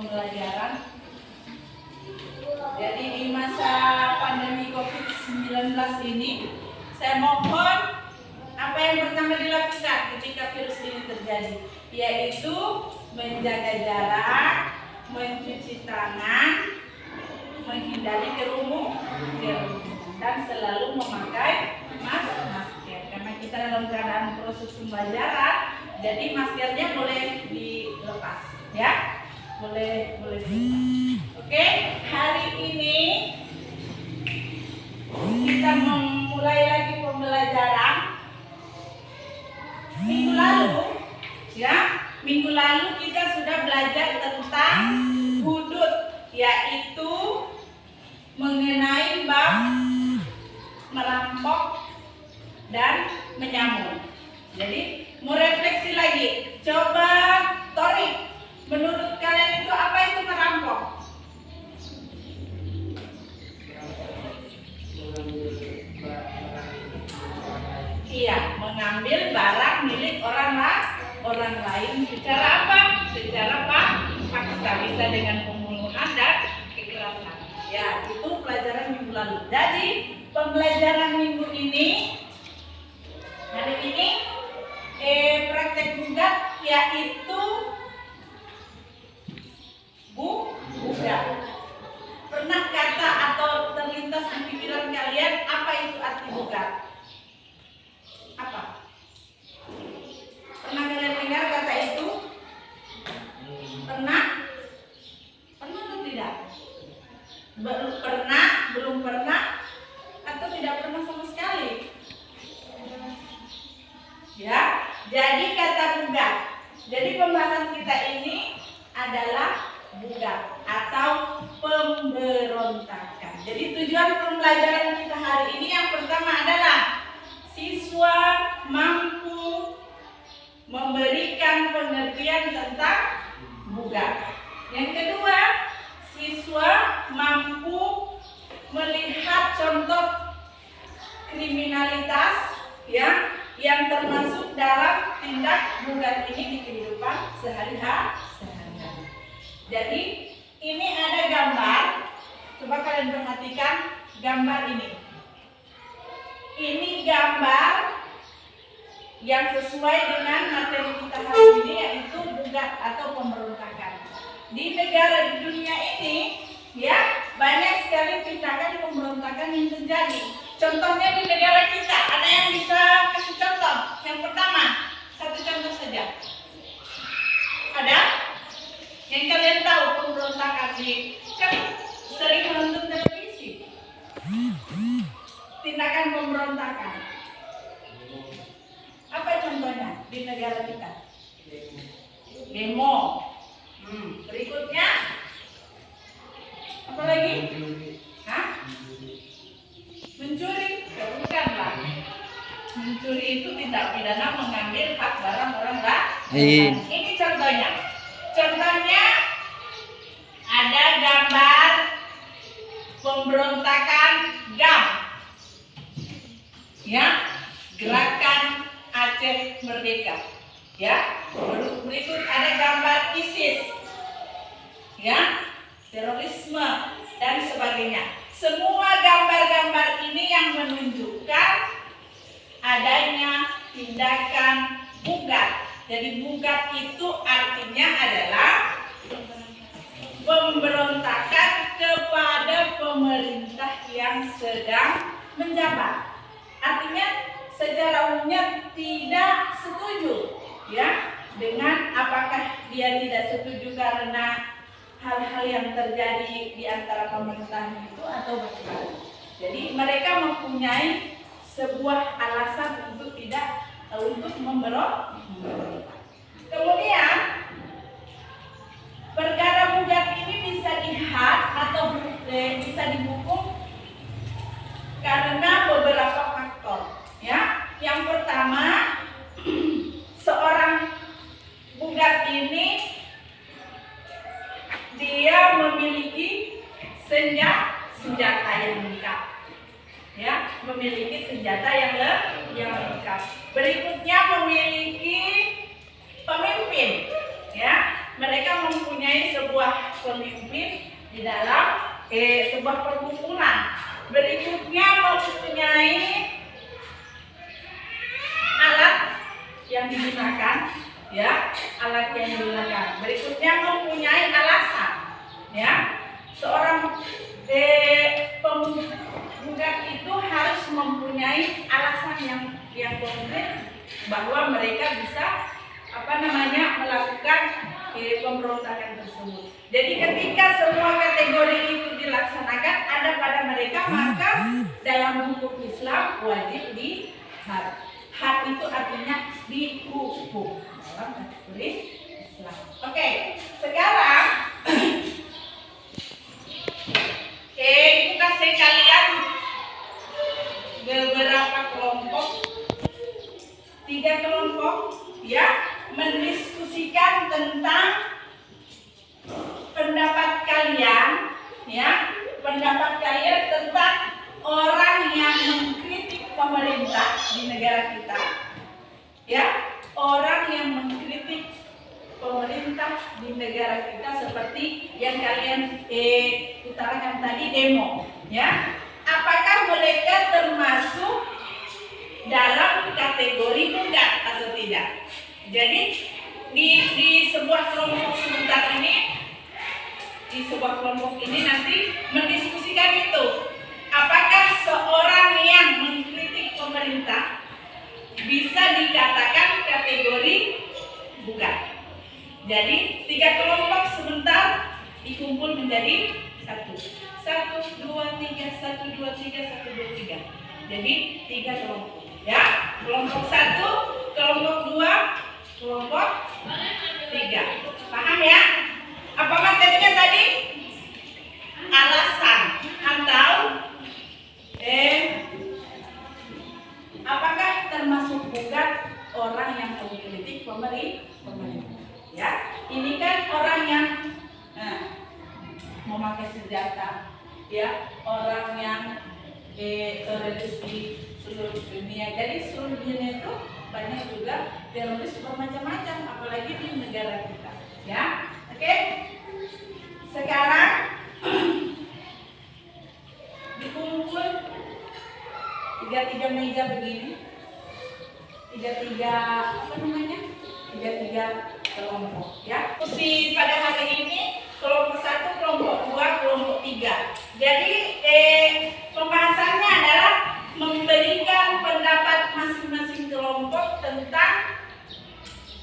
pembelajaran. Jadi di masa pandemi COVID-19 ini, saya mohon apa yang pertama dilakukan ketika virus ini terjadi, yaitu menjaga jarak, mencuci tangan, menghindari kerumun, dan selalu memakai masker. Karena kita dalam keadaan proses pembelajaran, jadi maskernya boleh dilepas, ya, boleh dilepas. Oke, hari ini kita memulai lagi pembelajaran. Minggu lalu kita sudah belajar tentang hudud, yaitu mengenai bab merampok dan menyamun. Jadi mau refleksi lagi, coba Tori, menurut kalian itu apa itu merampok? Iya, mengambil barang milik orang lain secara apa? Secara paksa, bisa dengan pembunuhan dan kekerasan. Ya, itu pelajaran minggu lalu. Jadi pembelajaran minggu ini, hari ini praktek gugat, yaitu gugat. Pernah kata atau terlintas di pikiran kalian apa itu arti gugat? Apa? Pernah kalian dengar kata itu? Pernah? Pernah atau tidak? Pernah? Belum pernah? Atau tidak pernah sama sekali? Ya, jadi kata gugat. Jadi pembahasan kita ini adalah gugat atau pemberontakan. Jadi tujuan pembelajaran kita hari ini yang pertama adalah siswa mampu memberikan pengertian tentang gugat. Yang kedua, siswa mampu melihat contoh kriminalitas yang termasuk dalam tindak gugat ini di kehidupan sehari-hari. Jadi ini ada gambar, coba kalian perhatikan gambar ini. Ini gambar yang sesuai dengan materi kita hari ini, yaitu gugat atau pemberontakan. Di negara di dunia ini, ya, banyak sekali tindakan pemberontakan yang terjadi. Contohnya di negara kita, ada yang bisa kasih contoh? Yang pertama, satu contoh saja. Ada? Yang kalian tahu pemberontakan di, kan sering menonton televisi. Tindakan pemberontakan. Apa contohnya di negara kita? Demo. Berikutnya apa lagi? Hah? Mencuri? Ya, bukanlah. Mencuri itu tindak pidana mengambil hak barang orang lain. Ini contohnya. Contohnya ada gambar pemberontakan GAM. Ya, Gerakan Aceh Merdeka. Ya, berikut ada gambar ISIS. Ya, terorisme dan sebagainya. Semua gambar-gambar ini yang menunjukkan adanya tindakan gugat. Jadi gugat itu artinya adalah pemberontakan kepada pemerintah yang sedang menjabat. Artinya secara umumnya tidak setuju, ya, dengan apakah dia tidak setuju karena hal-hal yang terjadi di antara pemerintahan itu atau bagaimana. Jadi mereka mempunyai sebuah alasan untuk memberontak. Kemudian perkara gugat ini bisa dihad atau bisa dihukum karena beberapa faktor. Ya, yang pertama, seorang gugat ini dia memiliki senjata yang lengkap. Ya, memiliki senjata yang lengkap. Berikutnya memiliki pemimpin. Ya, mereka mempunyai sebuah pemimpin di dalam sebuah perkumpulan. Berikutnya mempunyai alat yang digunakan, ya, alat yang digunakan. Berikutnya mempunyai alasan, ya. Seorang penggugat itu harus mempunyai alasan yang konkret bahwa mereka bisa melakukan pemberontakan tersebut. Jadi ketika semua kategori itu dilaksanakan ada pada mereka, maka dalam hukum Islam wajib dihad. Had itu artinya dihukum dalam kategori Islam. Oke, sekarang ibu kasih kalian beberapa kelompok, 3 kelompok, ya, mendiskusikan tentang pendapat kalian, ya, pendapat kalian tentang orang yang mengkritik pemerintah di negara kita, ya, orang yang mengkritik pemerintah di negara kita seperti yang kalian utarakan tadi, demo, ya. Apakah mereka termasuk dalam kategori gugat atau tidak? Jadi di sebuah kelompok sebentar ini, nanti mendiskusikan itu. Apakah seorang yang mengkritik pemerintah bisa dikatakan kategori gugat? Jadi 3 kelompok sebentar dikumpul menjadi 1, 2, 3, 1, 2, 3, 1, 2, 3. Jadi 3 kelompok, ya. Kelompok 1, kelompok 2, kelompok 3. Paham, ya? Apa materinya tadi? Alasan atau apakah termasuk gugat orang yang mengkritik pemerintah? Ya, ini kan orang yang memakai senjata, ya, orang yang teroris di seluruh dunia. Jadi seluruh dunia itu banyak juga teroris bermacam-macam, apalagi di negara kita, ya. Oke, sekarang dikumpul 3 meja begini, 3 kelompok, ya. Kursi pada hari ini kelompok 1, kelompok 2, kelompok 3. Jadi pembahasannya adalah memberikan pendapat masing-masing kelompok tentang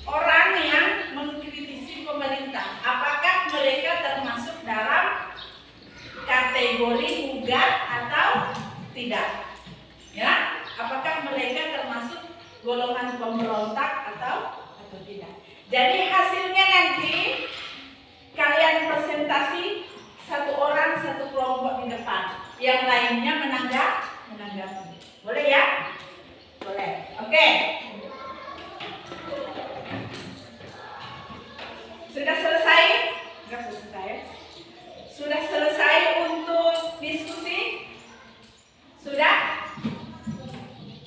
orang yang mengkritisi pemerintah. Apakah mereka termasuk dalam kategori gugat atau tidak? Ya, apakah mereka termasuk golongan pemberontak atau tidak? Jadi hasilnya nanti kalian presentasi 1 orang 1 kelompok di depan, yang lainnya menanggapi. Boleh, ya? Boleh. Oke. Sudah selesai? Enggak selesai. Sudah selesai untuk diskusi? Sudah?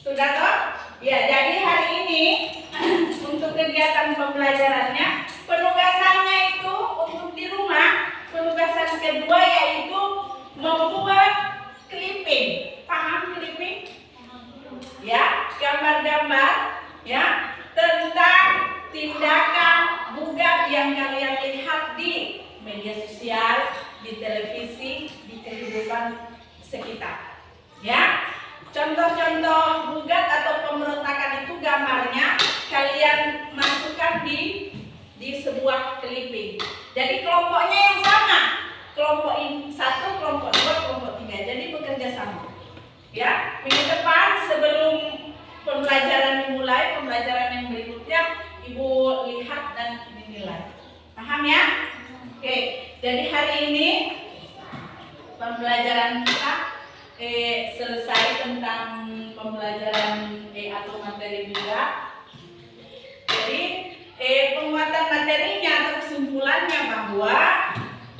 Sudah toh? Ya, jadi hari ini untuk kegiatan pembelajarannya, penugasannya itu untuk di rumah, penugasan kedua yaitu membuat clipping. Paham clipping? Ya, gambar-gambar, ya, tentang tindakan gugat yang kalian lihat di media sosial, di televisi, di kehidupan sekitar. Ya, contoh-contoh gugat atau pemberontakan itu gambarnya kalian masukkan di sebuah clipping. Jadi kelompoknya yang sama, kelompok 1, kelompok 2, kelompok 3. Jadi bekerja sama. Ya, minggu depan sebelum pembelajaran dimulai, pembelajaran yang berikutnya Ibu lihat dan dinilai. Paham, ya? Oke, jadi hari ini pembelajaran kita selesai tentang pembelajaran atau materi juga. Jadi penguatan materinya atau kesimpulannya bahwa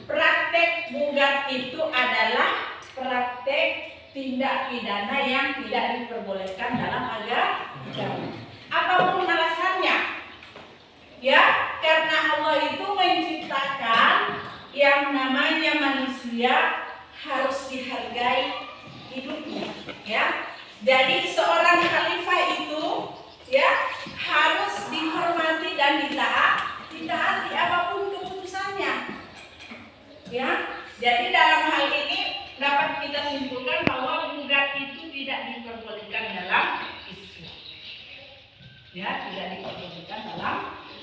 praktek gugat itu adalah praktek tindak pidana yang tidak diperbolehkan dalam agama. Apapun alasannya, ya, karena Allah itu menciptakan yang ya, tidak diperbolehkan dalam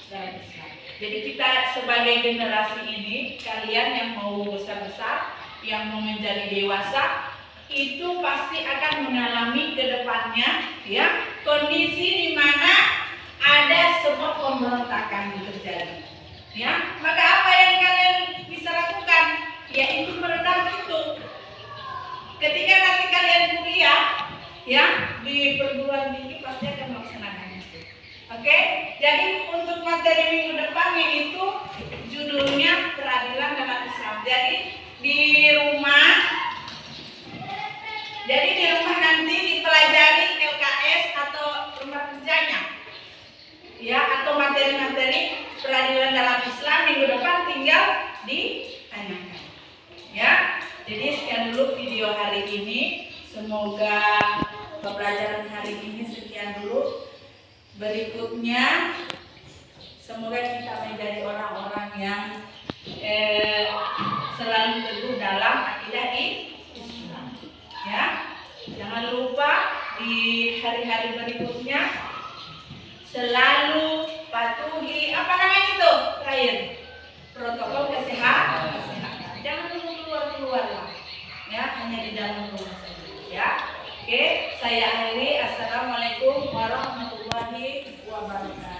Islam. Jadi kita sebagai generasi ini, kalian yang mau besar-besar, yang mau menjadi dewasa, itu pasti akan mengalami ke depannya ya kondisi di mana ada sebuah pemberontakan terjadi. Ya, maka apa yang kalian bisa lakukan? Yaitu meredam itu. Ketika nanti kalian kuliah, ya di perguruan tinggi pasti akan melaksanakan itu. Oke, jadi untuk materi minggu depan yaitu judulnya peradilan dalam Islam. Jadi di rumah nanti dipelajari LKS atau rumah kerjanya, ya, atau materi-materi peradilan dalam Islam minggu depan tinggal ditanyakan. Ya, jadi sekian dulu video hari ini. Semoga pembelajaran hari ini sekian dulu. Berikutnya, semoga kita menjadi orang-orang yang selalu teguh dalam akidah Islam. Ya, jangan lupa di hari-hari berikutnya selalu patuhi apa namanya itu terakhir protokol kesehatan. Jangan keluar lah, ya, hanya di dalam rumah saja. Ya, oke, saya akhiri. Assalamualaikum warahmatullahi wabarakatuh.